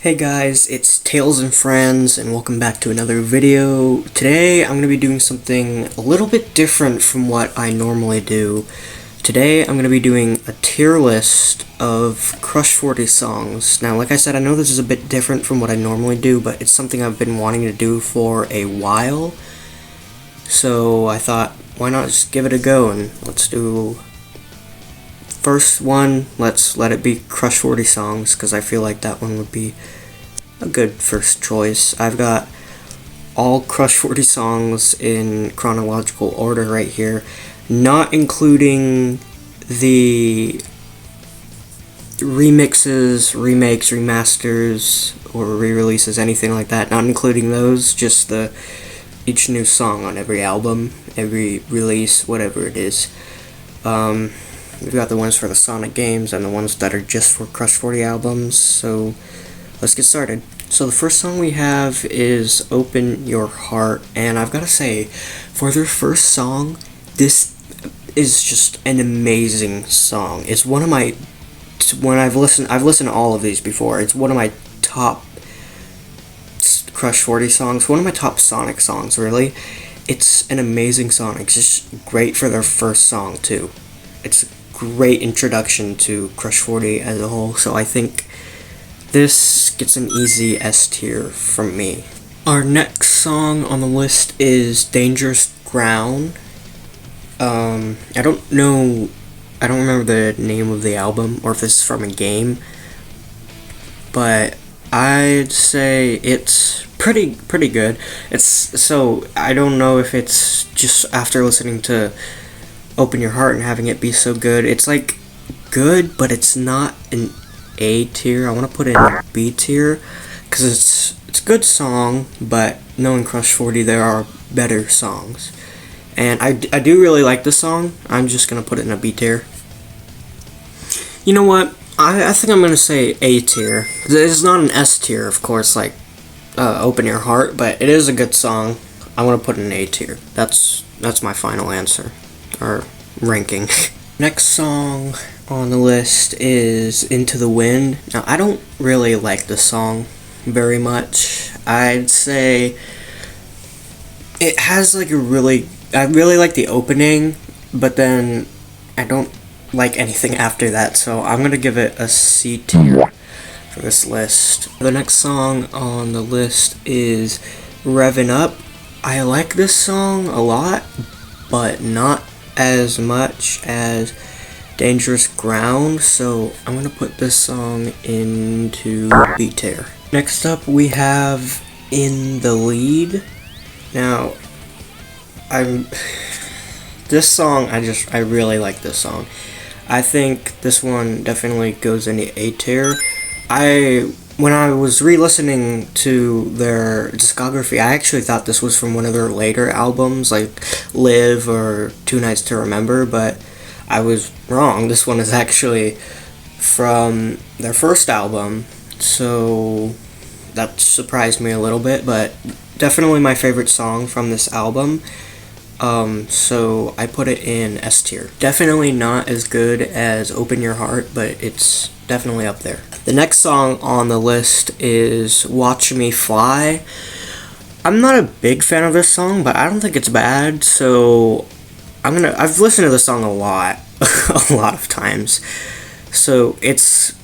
Hey guys, it's Tales and Friends, and welcome back to another video. Today I'm going to be doing something a little bit different from what I normally do. Today I'm going to be doing a tier list of Crush 40 songs. Now, like I said, I know this is a bit different from what I normally do, but it's something I've been wanting to do for a while. So I thought, why not just give it a go, and let's do... First one, let's let it be Crush 40 songs, because I feel like that one would be a good first choice. I've got all Crush 40 songs in chronological order right here, not including the remixes, remakes, remasters, or re-releases, anything like that. Not including those, just each new song on every album, every release, whatever it is. We've got the ones for the Sonic games and the ones that are just for Crush 40 albums, so let's get started. So the first song we have is Open Your Heart, and I've got to say, for their first song, this is just an amazing song. It's one of my, I've listened to all of these before, it's one of my top Crush 40 songs, one of my top Sonic songs, really. It's an amazing song. It's just great for their first song, too. It's a great introduction to Crush 40 as a whole, so I think this gets an easy S tier from me. Our next song on the list is Dangerous Ground. I don't remember the name of the album, or if it's from a game, but I'd say it's pretty good. I don't know if it's just after listening to Open Your Heart and having it be so good. It's like good, but it's not an A tier. I want to put it in a B tier because it's a good song, but knowing Crush 40, there are better songs. And I do really like this song. I'm just gonna put it in a B tier. You know what? I think I'm gonna say A tier. It's not an S tier, of course, like Open Your Heart, but it is a good song. I want to put it in A tier. That's my final answer. Or ranking. Next song on the list is Into the Wind. Now, I don't really like this song very much. I'd say it has like I really like the opening, but then I don't like anything after that, so I'm gonna give it a C tier for this list. The next song on the list is Revvin' Up. I like this song a lot, but not as much as Dangerous Ground, so I'm gonna put this song into B tier. Next up we have In the Lead. Now, this song, I really like this song. I think this one definitely goes into A tier. When I was re-listening to their discography, I actually thought this was from one of their later albums, like Live or Two Nights to Remember, but I was wrong. This one is actually from their first album, so that surprised me a little bit, but definitely my favorite song from this album. So I put it in S tier. Definitely not as good as Open Your Heart, but it's definitely up there. The next song on the list is Watch Me Fly. I'm not a big fan of this song, but I don't think it's bad, so I've listened to this song a lot, a lot of times. So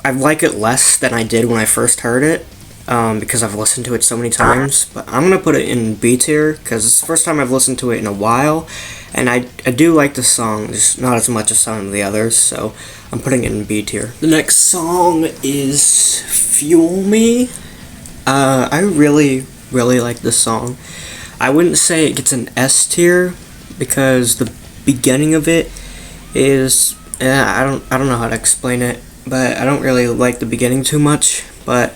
I like it less than I did when I first heard it, because I've listened to it so many times, but I'm gonna put it in B tier, because it's the first time I've listened to it in a while, and I do like this song, just not as much as some of the others, so I'm putting it in B tier. The next song is Fuel Me. I really like this song. I wouldn't say it gets an S tier, because the beginning of it is, I don't know how to explain it, but I don't really like the beginning too much, but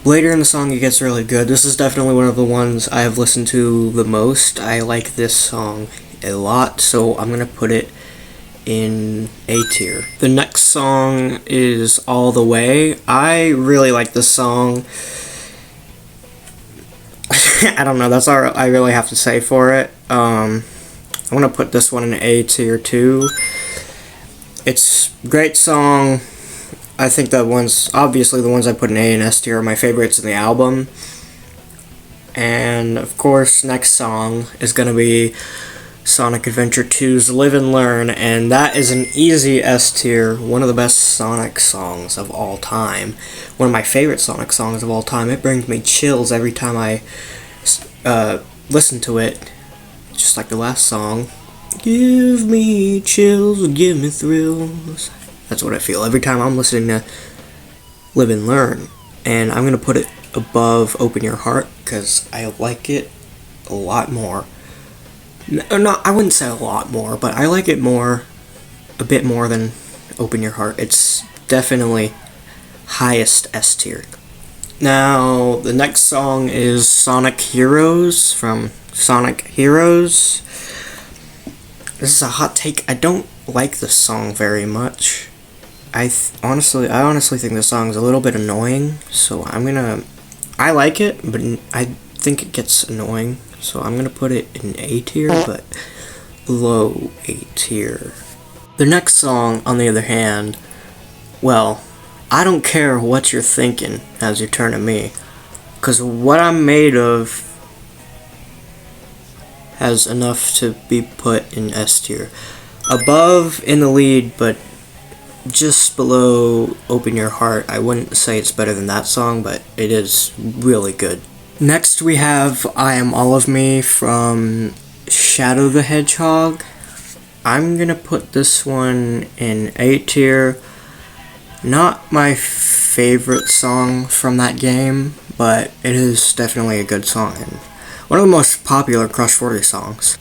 later in the song it gets really good. This is definitely one of the ones I have listened to the most. I like this song a lot, so I'm gonna put it in A tier. The next song is All the Way. I really like this song. I don't know, that's all I really have to say for it. I'm gonna put this one in A tier too. It's a great song. I think the ones, obviously the ones I put in A and S tier are my favorites in the album. And of course, next song is going to be Sonic Adventure 2's Live and Learn, and that is an easy S tier, one of the best Sonic songs of all time. One of my favorite Sonic songs of all time. It brings me chills every time I listen to it, just like the last song. Give me chills, give me thrills. That's what I feel every time I'm listening to Live and Learn. And I'm going to put it above Open Your Heart because I like it a lot more. No, I wouldn't say a lot more, but I like it more, a bit more than Open Your Heart. It's definitely highest S tier. Now, the next song is Sonic Heroes from Sonic Heroes. This is a hot take. I don't like this song very much. I honestly think this song's a little bit annoying, so I like it, but I think it gets annoying, so I'm gonna put it in A tier, but low A tier. The next song, on the other hand, well, I don't care what you're thinking as you turn to me, because what I'm made of has enough to be put in S tier. Above in the lead, but just below Open Your Heart. I wouldn't say it's better than that song, but it is really good. Next we have I Am All of Me from Shadow the Hedgehog. I'm gonna put this one in A tier. Not my favorite song from that game, but it is definitely a good song and one of the most popular Crush 40 songs.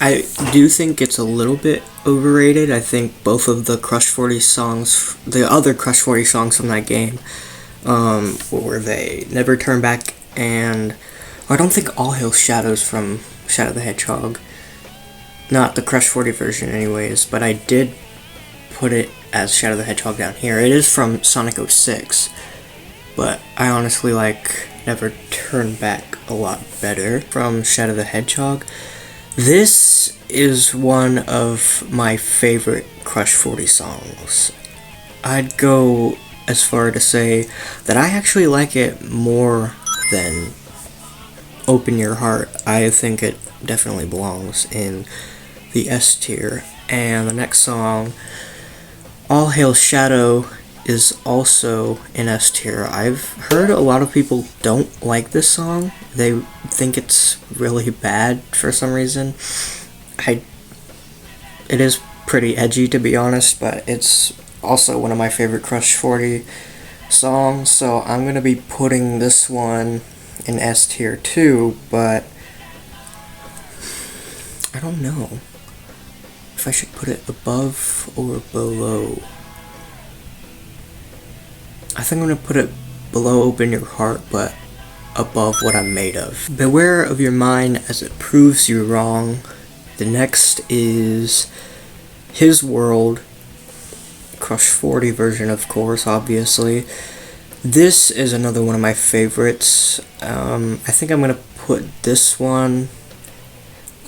I do think it's a little bit overrated. I think both of the Crush 40 songs, the other Crush 40 songs from that game, what were they? Never Turn Back and I don't think All Hail Shadows from Shadow the Hedgehog. Not the Crush 40 version anyways, but I did put it as Shadow the Hedgehog down here. It is from Sonic 06, but I honestly like Never Turn Back a lot better from Shadow the Hedgehog. This is one of my favorite Crush 40 songs. I'd go as far to say that I actually like it more than Open Your Heart. I think it definitely belongs in the S tier. And the next song, All Hail Shadow, is also in S tier. I've heard a lot of people don't like this song. They think it's really bad for some reason. It is pretty edgy, to be honest, but it's also one of my favorite Crush 40 songs, so I'm going to be putting this one in S tier too, but I don't know if I should put it above or below. I think I'm going to put it below Open Your Heart, but above What I'm Made Of. Beware of your mind as it proves you wrong. The next is His World, Crush 40 version, of course, obviously. This is another one of my favorites. I think I'm going to put this one,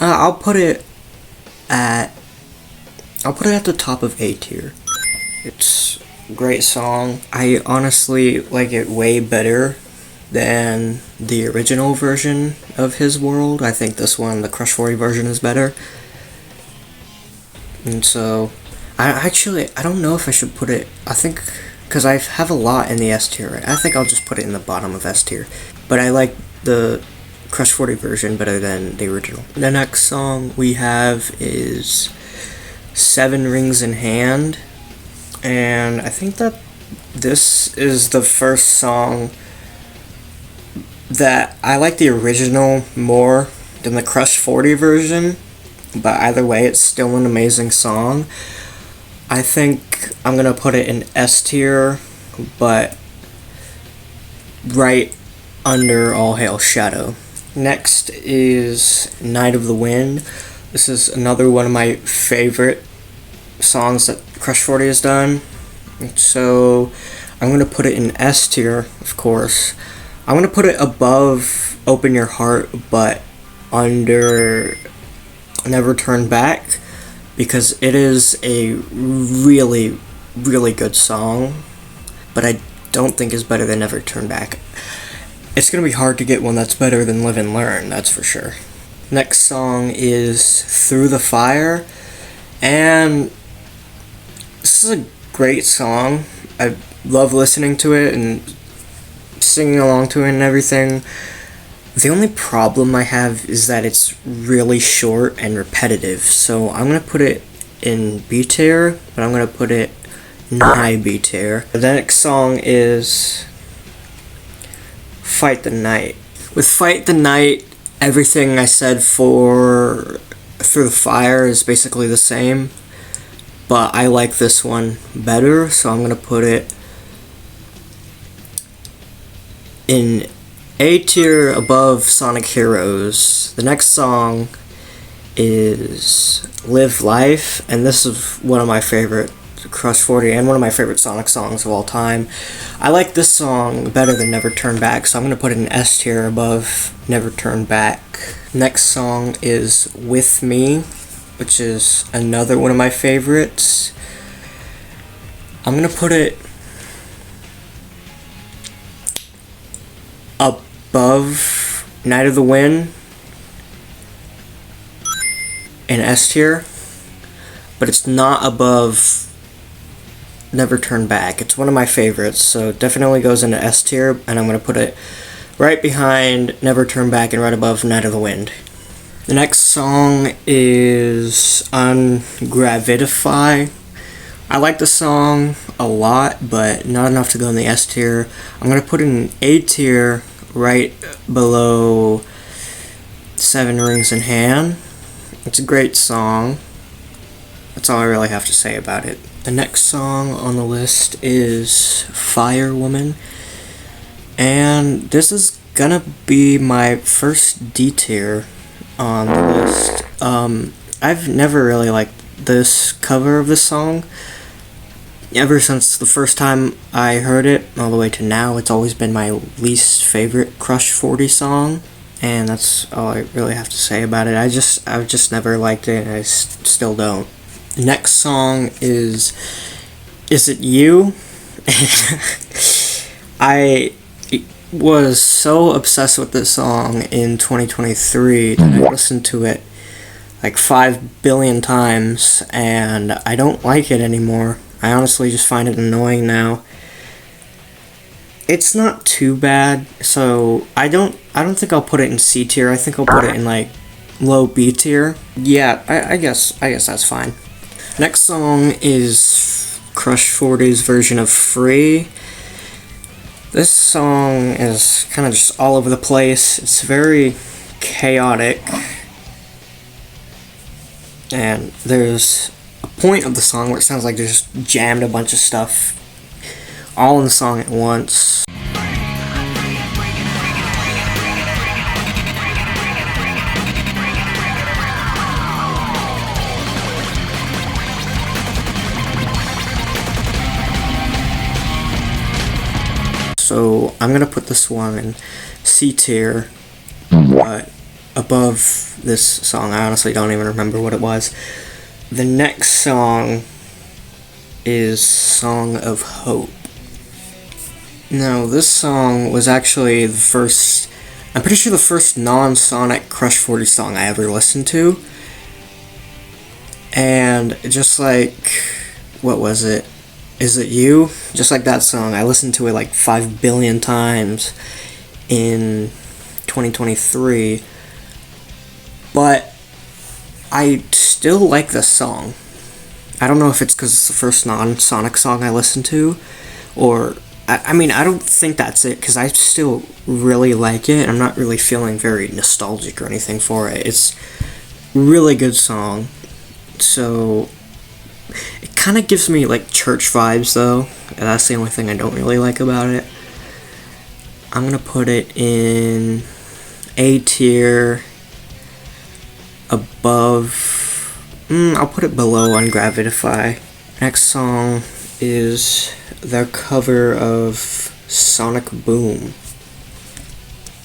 I'll put it at the top of A tier. It's a great song. I honestly like it way better than the original version of His World. I think this one, the Crush 40 version, is better. And so, I don't know if I should put it, I think, because I have a lot in the S tier, I think I'll just put it in the bottom of S tier. But I like the Crush 40 version better than the original. The next song we have is Seven Rings in Hand. And I think that this is the first song that I like the original more than the Crush 40 version, but either way, it's still an amazing song. I think I'm gonna put it in S tier, but right under All Hail Shadow. Next is Night of the Wind. This is another one of my favorite songs that Crush 40 has done. So I'm gonna put it in S tier, of course. I'm gonna put it above Open Your Heart, but under Never Turn Back, because it is a really, really good song. but I don't think is better than Never Turn Back. It's gonna be hard to get one that's better than Live and Learn, that's for sure. Next song is Through the Fire, and this is a great song. I love listening to it and singing along to it and everything. The only problem I have is that it's really short and repetitive, so I'm gonna put it in B tier, but I'm gonna put it in high B tier. The next song is Fight the Night. With Fight the Night, everything I said for Through the Fire is basically the same, but I like this one better, so I'm gonna put it in A tier above Sonic Heroes. The next song is Live Life, and this is one of my favorite Crush 40 and one of my favorite Sonic songs of all time. I like this song better than Never Turn Back, so I'm going to put it in S tier above Never Turn Back. Next song is With Me, which is another one of my favorites. I'm going to put it above Night of the Wind in S tier, but it's not above Never Turn Back. It's one of my favorites, so it definitely goes into S tier, and I'm going to put it right behind Never Turn Back and right above Night of the Wind. The next song is Ungravitify. I like the song a lot, but not enough to go in the S tier. I'm going to put it in A tier right below Seven Rings in Hand. It's a great song. That's all I really have to say about it. The next song on the list is Firewoman, and this is gonna be my first D tier on the list. I've never really liked this cover of the song. Ever since the first time I heard it, all the way to now, it's always been my least favorite Crush 40 song, and that's all I really have to say about it. I've just never liked it, and I still don't. The next song is It You? I was so obsessed with this song in 2023 that I listened to it like 5 billion times, and I don't like it anymore. I honestly just find it annoying now. It's not too bad, so I don't think I'll put it in C tier. I think I'll put it in like low B tier. Yeah, I guess that's fine. Next song is Crush 40's version of Free. This song is kind of just all over the place. It's very chaotic, and there's a point of the song where it sounds like they just jammed a bunch of stuff all in the song at once. So I'm gonna put this one in C tier, but above this song. I honestly don't even remember what it was. The next song is Song of Hope. Now, this song was actually the first, I'm pretty sure the first non-Sonic Crush 40 song I ever listened to. And just like, what was it? Is It You? Just like that song, I listened to it like 5 billion times in 2023. But I still like this song. I don't know if it's because it's the first non-Sonic song I listened to, or, I mean, I don't think that's it, because I still really like it. I'm not really feeling very nostalgic or anything for it. It's a really good song. So it kind of gives me like church vibes though, and that's the only thing I don't really like about it. I'm gonna put it in A tier above, I'll put it below Ungravitify. Next song is their cover of Sonic Boom.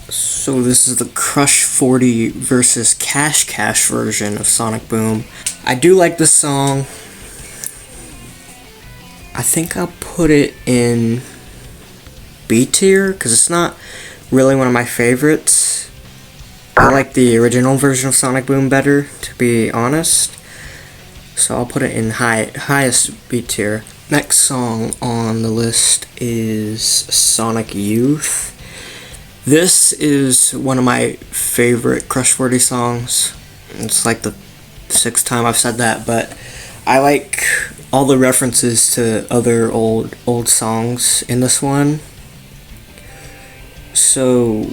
So this is the Crush 40 versus Cash Cash version of Sonic Boom. I do like this song. I think I'll put it in B tier because it's not really one of my favorites. I like the original version of Sonic Boom better, to be honest. So I'll put it in highest B tier. Next song on the list is Sonic Youth. This is one of my favorite Crush 40 songs. It's like the 6th time I've said that, but I like all the references to other old songs in this one. So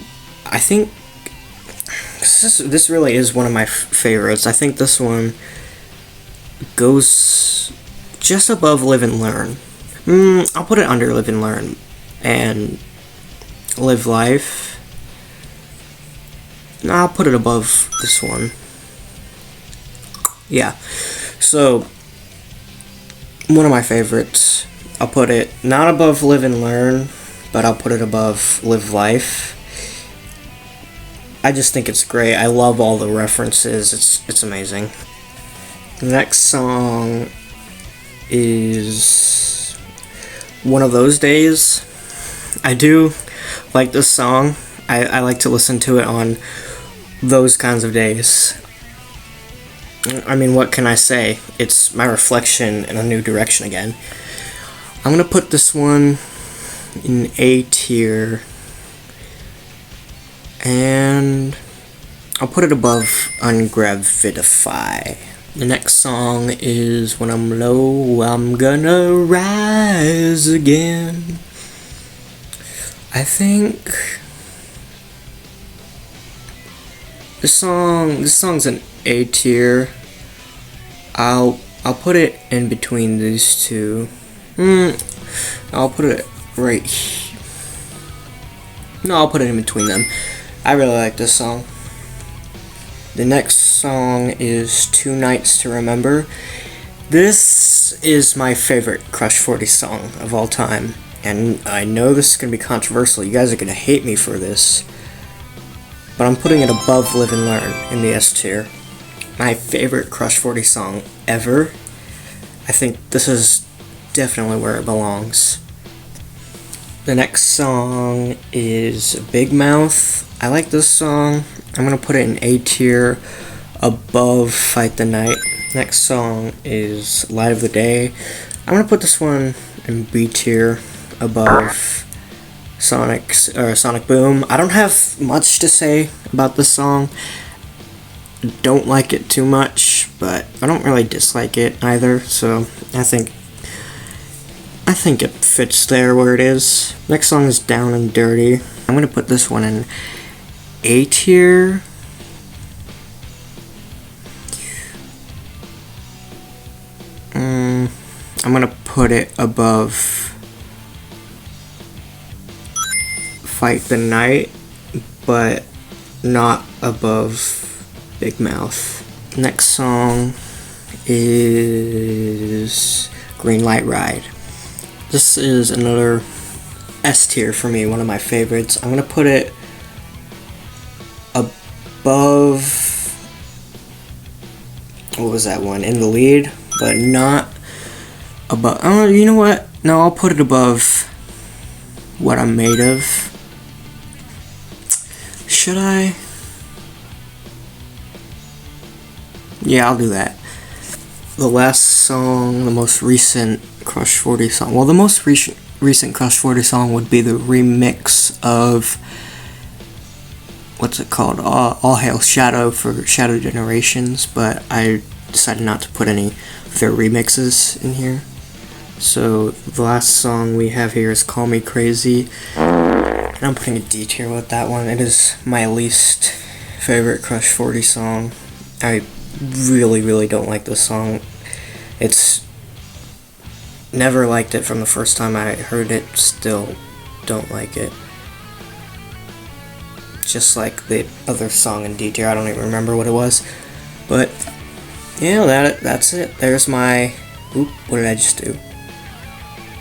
I think this really is one of my favorites. I think this one goes just above Live and Learn. I'll put it under Live and Learn and Live Life. No, I'll put it above this one. Yeah. So one of my favorites. I'll put it not above Live and Learn, but I'll put it above Live Life. I just think it's great. I love all the references. It's amazing. The next song is One of Those Days. I do like this song. I like to listen to it on those kinds of days. I mean, what can I say? It's my reflection in a new direction again. I'm gonna put this one in A tier, and I'll put it above Ungravitify. The next song is When I'm Low, I'm Gonna Rise Again. I think this song's an A tier. I'll put it in between these two. I'll put it right here. No, I'll put it in between them. I really like this song. The next song is Two Nights to Remember. This is my favorite Crush 40 song of all time. And I know this is going to be controversial. You guys are going to hate me for this. But I'm putting it above Live and Learn in the S tier. My favorite Crush 40 song ever. I think this is definitely where it belongs. The next song is Big Mouth. I like this song. I'm going to put it in A tier above Fight the Night. Next song is Light of the Day. I'm going to put this one in B tier above Sonic Boom. I don't have much to say about this song. Don't like it too much, but I don't really dislike it either, so I think it fits there where it is. Next song is Down and Dirty. I'm gonna put this one in A tier. I'm gonna put it above Fight the Night, but not above Big Mouth. Next song is Green Light Ride. This is another S tier for me, one of my favorites. I'm gonna put it above, what was that one? In the Lead, but not above. Oh, you know what? No, I'll put it above What I'm Made Of. Should I? Yeah, I'll do that. The last song, the most recent Crush 40 song. Well, the most recent Crush 40 song would be the remix of, what's it called? All Hail Shadow for Shadow Generations, but I decided not to put any of their remixes in here. So the last song we have here is Call Me Crazy, and I'm putting a D tier with that one. It is my least favorite Crush 40 song. I really don't like this song. It's never liked it from the first time I heard it, still don't like it. Just like the other song in D tier, I don't even remember what it was. But yeah, that's it. There's my, what did I just do?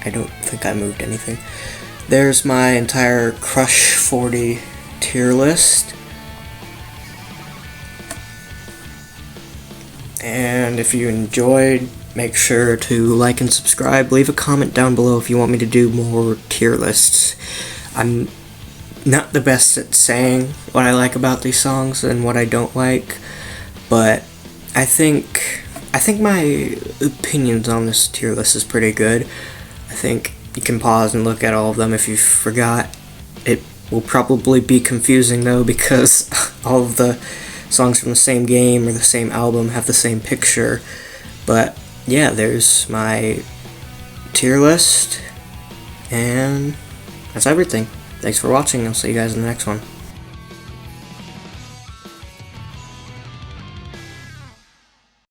I don't think I moved anything. There's my entire Crush 40 tier list. And if you enjoyed, make sure to like and subscribe. Leave a comment down below if you want me to do more tier lists. I'm not the best at saying what I like about these songs and what I don't like, but I think my opinions on this tier list is pretty good. I think you can pause and look at all of them if you forgot. It will probably be confusing though, because all of the songs from the same game or the same album have the same picture. But yeah, there's my tier list, and that's everything. Thanks for watching. I'll see you guys in the next one.